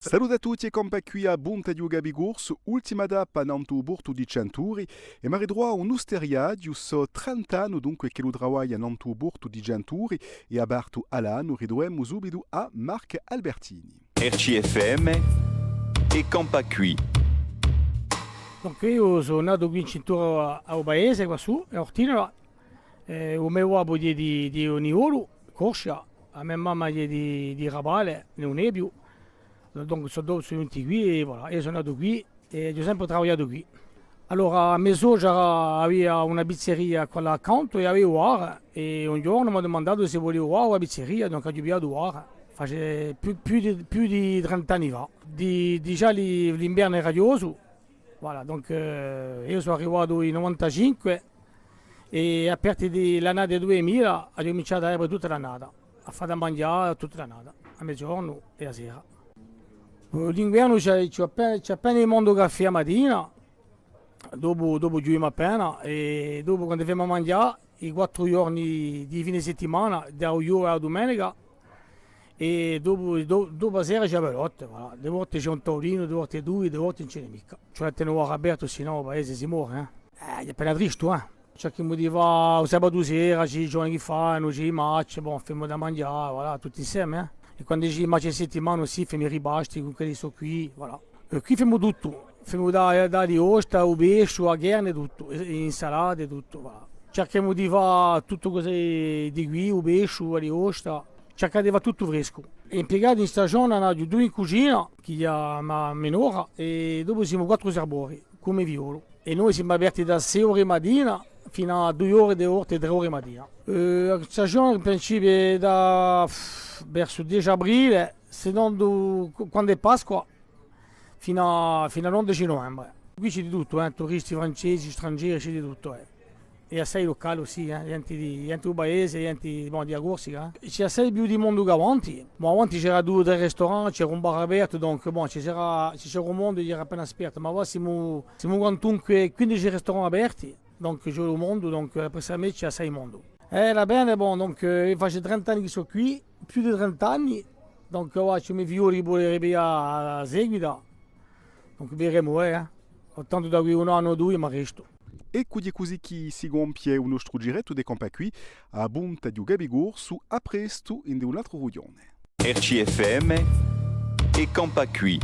Saluto a tutti e compa qui a Bunta di Ugabigurs, ultima tappa nantu burtu di Centuri e mare droit un usteria di so 30 anni dunque che lo trawaia nantu burtu di Centuri e a Bartu Alano ridoemmo subito a Marc Albertini. RCFM e Campa Qui. Donc io sono nato qui in cintura a Paese, qua su, a Ortinola. O mio uomo di Oniolo, Corsia, a mia mamma di Rabale, Neunebio. Donc sono venuti qui e voilà, io sono nato qui e ho sempre lavorato qui. Allora, a mezzogiorno aveva una pizzeria con l'accanto e avevo ora e un giorno mi ha domandato se volevo ora la pizzeria, donc ho giocato ora. Face più di 30 anni fa. Già l'inverno è radioso, voilà, donc io sono arrivato in 95 e a partire dell'annata 2000 ho cominciato a lavorare tutta l'annata, a fare da mangiare tutta l'annata, a mezzogiorno e a sera. L'inverno c'è appena il mondo caffè a mattina, dopo giù appena e dopo quando andiamo a mangiare i 4 giorni di fine settimana, da io alla domenica e dopo la sera c'è la lotta, voilà. Due volte c'è un tavolino, due volte due volte non ce n'è mica. Cioè tenuto aperto, sennò il paese si muore. È appena triste, C'è chi mi diceva sabato sera, ci giorni che fanno, ci i match, bon, fermo da mangiare, voilà, tutti insieme, E quando ci match in settimana sì, fermi i ribasti con quelli sono qui, voilà. E qui fermo tutto, fermo da di osta, o pesce, a gherne, tutto, insalate, tutto, voilà. Cerchiamo di fare tutto così di qui, o pesce, o di osta. Cercare di fare tutto fresco. Impiegato in stagione hanno 2 in cucina, che ha minore, e dopo siamo 4 serbori, come violo. E noi siamo aperti da 6 ore mattina fino a 2 ore, 2 ore, 3 ore mattina. La stagione in principio da verso 10 aprile, se non quando è Pasqua, fino all'11 novembre. Qui c'è di tutto, turisti francesi, stranieri, c'è di tutto. E assai locali sì, gente di paese, gente di Corsica. C'è assai più di mondo che avanti. Ma avanti c'era 2 o 3 ristoranti, c'era un bar aperto, donc bon, c'era un mondo che era appena aperto. Ma ora siamo 15 ristoranti aperti, donc c'è un mondo, donc precisamente c'è assai mondo. Va bene, bon, donc io faccio 30 anni che sono qui, più di 30 anni, donc ora c'è i miei fiori che a seguito, donc vedremo, Tanto da qui 1 anno o 2 ma resto. E così chi si gompie uno giretto di compa qui a Bunta di Ugabigurs su a presto in un altro ruglione. RCFM e Campa Qui.